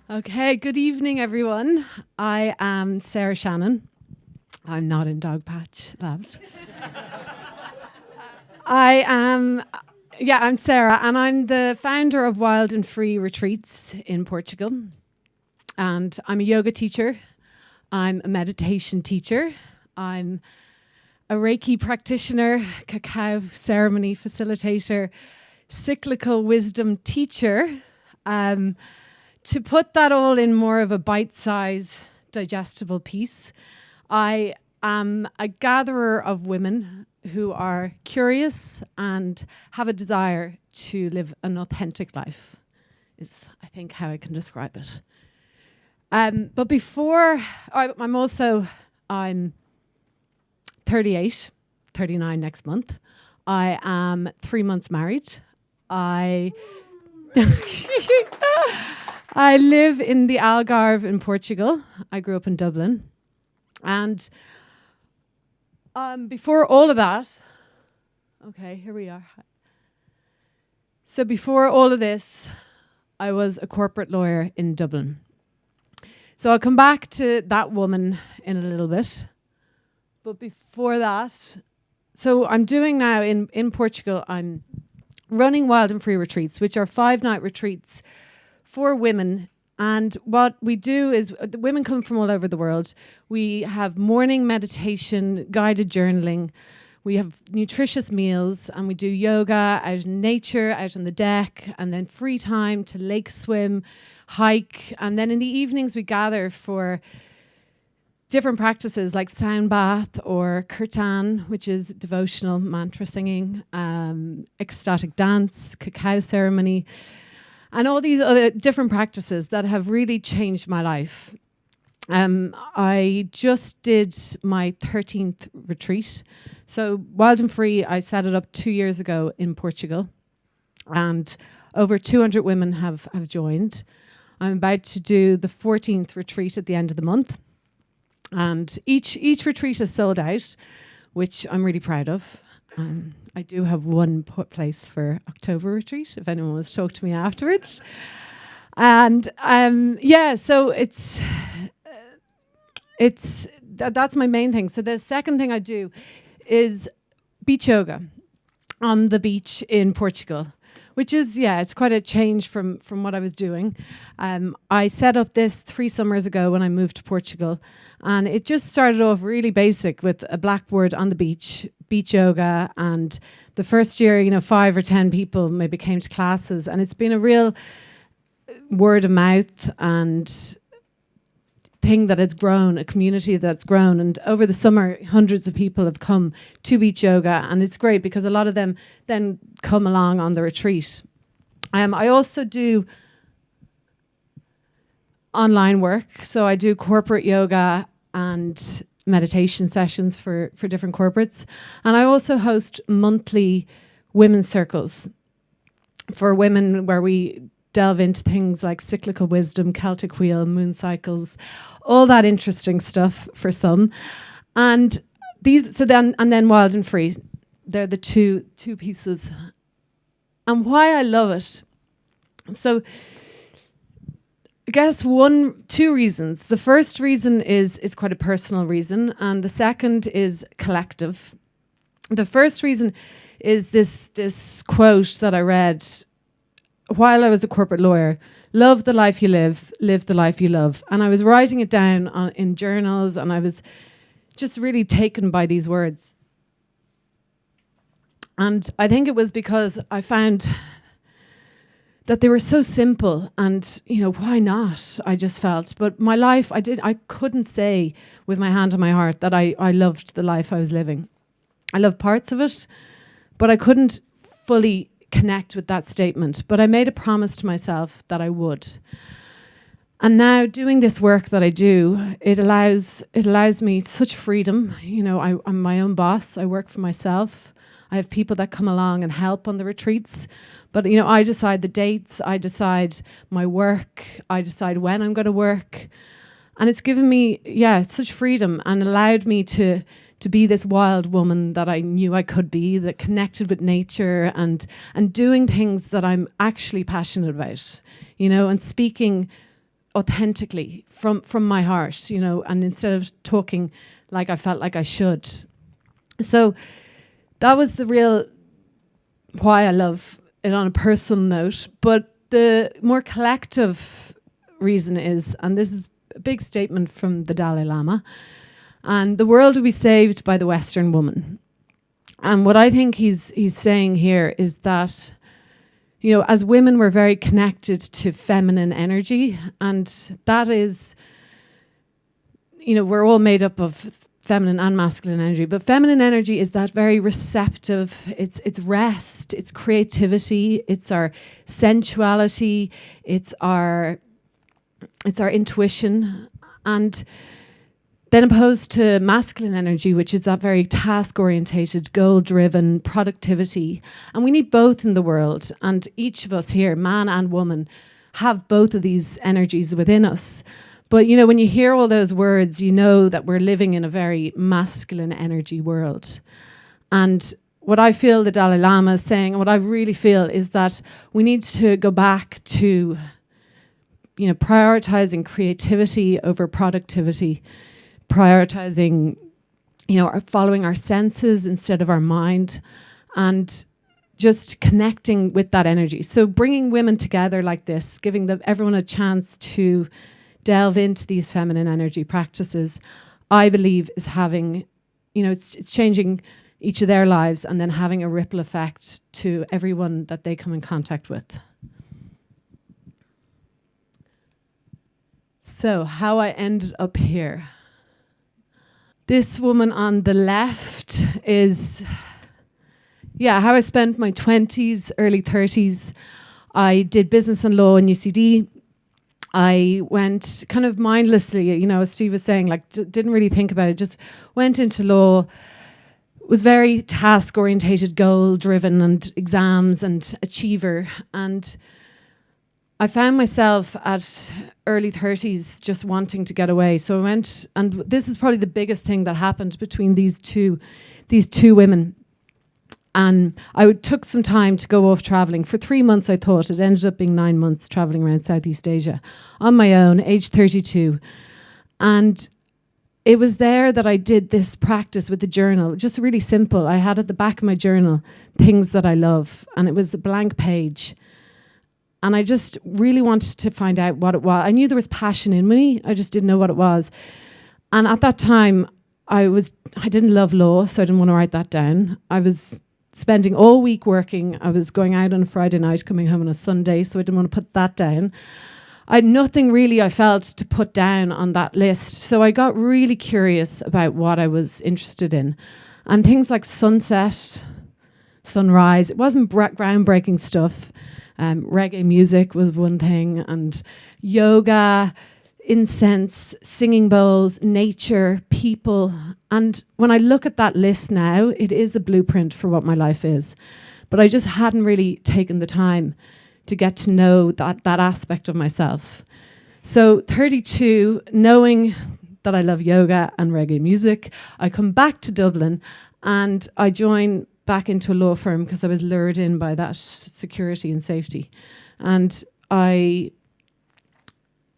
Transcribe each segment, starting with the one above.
Okay, good evening, everyone. I am Sarah Shannon. I'm not in Dogpatch Labs. I'm Sarah, and I'm the founder of Wild and Free Retreats in Portugal. And I'm a yoga teacher. I'm a meditation teacher. I'm a Reiki practitioner, cacao ceremony facilitator, cyclical wisdom teacher. To put that all in more of a bite-size, digestible piece, I am a gatherer of women who are curious and have a desire to live an authentic life, is, I think, how I can describe it. But before, I'm 38, 39 next month. I am 3 months married. I live in the Algarve in Portugal. I grew up in Dublin. And before all of that, okay, here we are. So before all of this, I was a corporate lawyer in Dublin. So I'll come back to that woman in a little bit. But before that, so I'm doing now in Portugal, I'm running Wild and Free Retreats, which are 5-night retreats for women. And what we do is, the women come from all over the world. We have morning meditation, guided journaling. We have nutritious meals, and we do yoga out in nature, out on the deck, and then free time to lake swim, hike. And then in the evenings, we gather for different practices like sound bath or kirtan, which is devotional mantra singing, ecstatic dance, cacao ceremony, and all these other different practices that have really changed my life. I just did my 13th retreat. So Wild and Free, I set it up 2 years ago in Portugal, and over 200 women have joined. I'm about to do the 14th retreat at the end of the month. And each retreat is sold out, which I'm really proud of. I do have one place for October retreat, if anyone wants to talk to me afterwards. And so that's my main thing. So the second thing I do is beach yoga on the beach in Portugal, which is, it's quite a change from what I was doing. I set up this 3 summers ago when I moved to Portugal, and it just started off really basic with a blackboard on the beach yoga, and the first year, 5 or 10 people maybe came to classes, and it's been a real word of mouth and thing that has grown, a community that's grown. And over the summer, hundreds of people have come to beach yoga, and it's great because a lot of them then come along on the retreat. I also do online work, so I do corporate yoga and meditation sessions for different corporates, and I also host monthly women's circles for women where we delve into things like cyclical wisdom, Celtic wheel, moon cycles, all that interesting stuff for some. And then Wild and Free, they're the two pieces. And why I love it. So I guess 2 reasons. The first reason is quite a personal reason, and the second is collective. The first reason is this quote that I read while I was a corporate lawyer: love the life you live the life you love. And I was writing it down in journals, and I was just really taken by these words. And I think it was because I found that they were so simple, and why not? I just felt, but my life, I couldn't say with my hand on my heart that I loved the life I was living. I loved parts of it, but I couldn't fully connect with that statement. But I made a promise to myself that I would. And now doing this work that I do, it allows me such freedom. I'm my own boss. I work for myself. I have people that come along and help on the retreats. But, I decide the dates. I decide my work. I decide when I'm going to work. And it's given me, such freedom, and allowed me to to be this wild woman that I knew I could be, that connected with nature and doing things that I'm actually passionate about, and speaking authentically from my heart, and instead of talking like I felt like I should. So that was the real why I love it on a personal note. But the more collective reason is, and this is a big statement from the Dalai Lama, and the world will be saved by the Western woman. And what I think he's saying here is that, as women, we're very connected to feminine energy, and that is, we're all made up of feminine and masculine energy, but feminine energy is that very receptive, it's rest, it's creativity, it's our sensuality, it's our intuition, and then opposed to masculine energy, which is that very task-orientated, goal-driven productivity. And we need both in the world, and each of us here, man and woman, have both of these energies within us. But, when you hear all those words, you know that we're living in a very masculine energy world. And what I feel the Dalai Lama is saying, and what I really feel, is that we need to go back to, prioritizing creativity over productivity, prioritizing, following our senses instead of our mind, and just connecting with that energy. So bringing women together like this, giving everyone a chance to delve into these feminine energy practices, I believe is having, it's changing each of their lives and then having a ripple effect to everyone that they come in contact with. So how I ended up here. This woman on the left is, how I spent my 20s, early 30s. I did business and law in UCD. I went kind of mindlessly, as Steve was saying, didn't really think about it, just went into law, was very task-orientated, goal-driven, and exams and achiever. And I found myself at early 30s just wanting to get away. So I went, and this is probably the biggest thing that happened between these two women. And I took some time to go off traveling. For 3 months, I thought. It ended up being 9 months traveling around Southeast Asia on my own, age 32. And it was there that I did this practice with the journal, just really simple. I had at the back of my journal things that I love, and it was a blank page. And I just really wanted to find out what it was. I knew there was passion in me. I just didn't know what it was. And at that time, I didn't love law, so I didn't want to write that down. I was spending all week working. I was going out on a Friday night, coming home on a Sunday, so I didn't want to put that down. I had nothing really I felt to put down on that list. So I got really curious about what I was interested in. And things like sunset, sunrise, it wasn't groundbreaking stuff. Reggae music was one thing, and yoga, incense, singing bowls, nature, people. And when I look at that list now, it is a blueprint for what my life is. But I just hadn't really taken the time to get to know that aspect of myself. So 32, knowing that I love yoga and reggae music, I come back to Dublin and I join back into a law firm because I was lured in by that security and safety. And it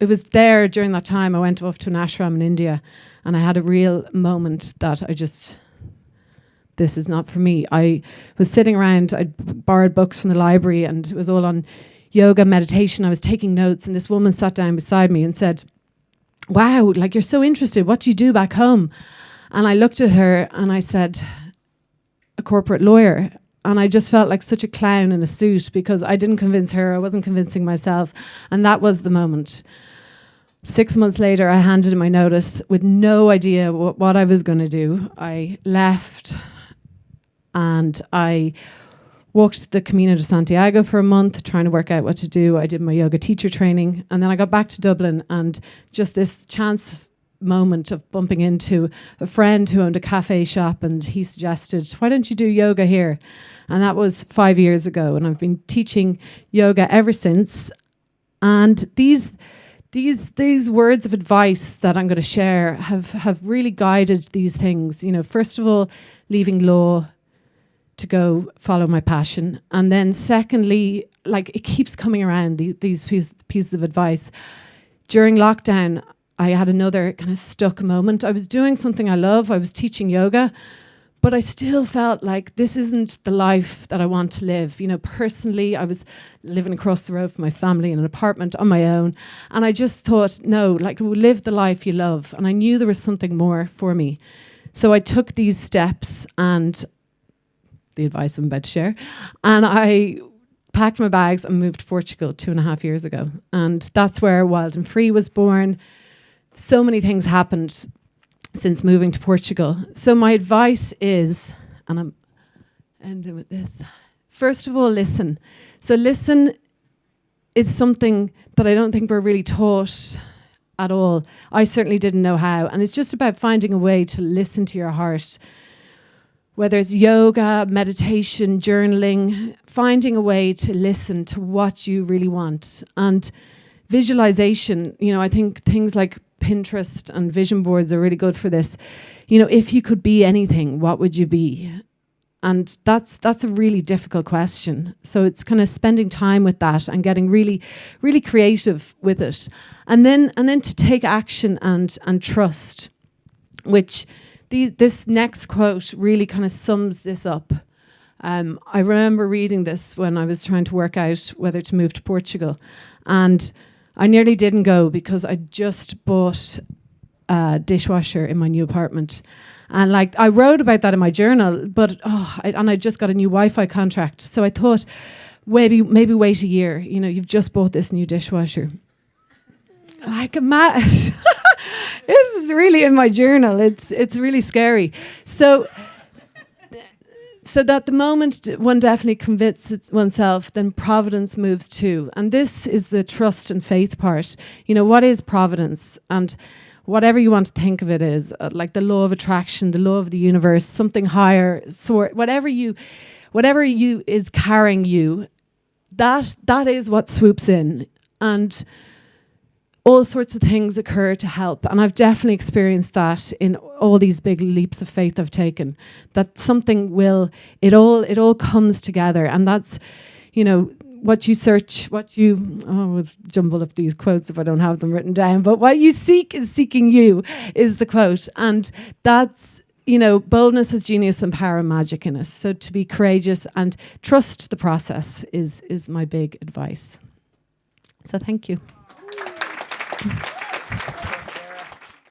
was there during that time I went off to an ashram in India, and I had a real moment that this is not for me. I was sitting around, I'd borrowed books from the library, and it was all on yoga, meditation. I was taking notes, and this woman sat down beside me and said, "Wow, you're so interested. What do you do back home?" And I looked at her and I said, "A corporate lawyer." And I just felt like such a clown in a suit because I didn't convince her, I wasn't convincing myself. And that was the moment. 6 months later, I handed in my notice with no idea what I was going to do. I left and I walked the Camino de Santiago for a month trying to work out what to do. I did my yoga teacher training, and then I got back to Dublin, and just this chance moment of bumping into a friend who owned a cafe shop, and he suggested, "Why don't you do yoga here?" And that was 5 years ago, and I've been teaching yoga ever since. And these these words of advice that I'm going to share have really guided these things. First of all, leaving law to go follow my passion. And then secondly, it keeps coming around, these pieces of advice. During lockdown, I had another kind of stuck moment. I was doing something I love. I was teaching yoga, but I still felt like this isn't the life that I want to live. Personally, I was living across the road from my family in an apartment on my own. And I just thought, no, live the life you love. And I knew there was something more for me. So I took these steps and the advice I'm about to share. And I packed my bags and moved to Portugal 2.5 years ago. And that's where Wild and Free was born. So many things happened since moving to Portugal. So my advice is, and I'm ending with this, first of all, listen. So listen is something that I don't think we're really taught at all. I certainly didn't know how. And it's just about finding a way to listen to your heart. Whether it's yoga, meditation, journaling, finding a way to listen to what you really want. And visualization, I think things like Pinterest and vision boards are really good for this. If you could be anything, what would you be? And that's a really difficult question. So it's kind of spending time with that and getting really, really creative with it. And then to take action and trust, which this next quote really kind of sums this up. I remember reading this when I was trying to work out whether to move to Portugal. And I nearly didn't go because I just bought a dishwasher in my new apartment. And I wrote about that in my journal, but I just got a new Wi-Fi contract. So I thought, maybe wait a year. You've just bought this new dishwasher. This is really in my journal. It's really scary. So that the moment one definitely convinces oneself, then providence moves too. And this is the trust and faith part. What is providence? And whatever you want to think of it is, like the law of attraction, the law of the universe, something higher, whatever you is carrying you, that is what swoops in. And all sorts of things occur to help. And I've definitely experienced that in all these big leaps of faith I've taken, that something it all comes together. And that's, what you search, I'll jumble up these quotes if I don't have them written down, but what you seek is seeking you is the quote. And that's, boldness has genius and power and magic in us. So to be courageous and trust the process is my big advice. So thank you.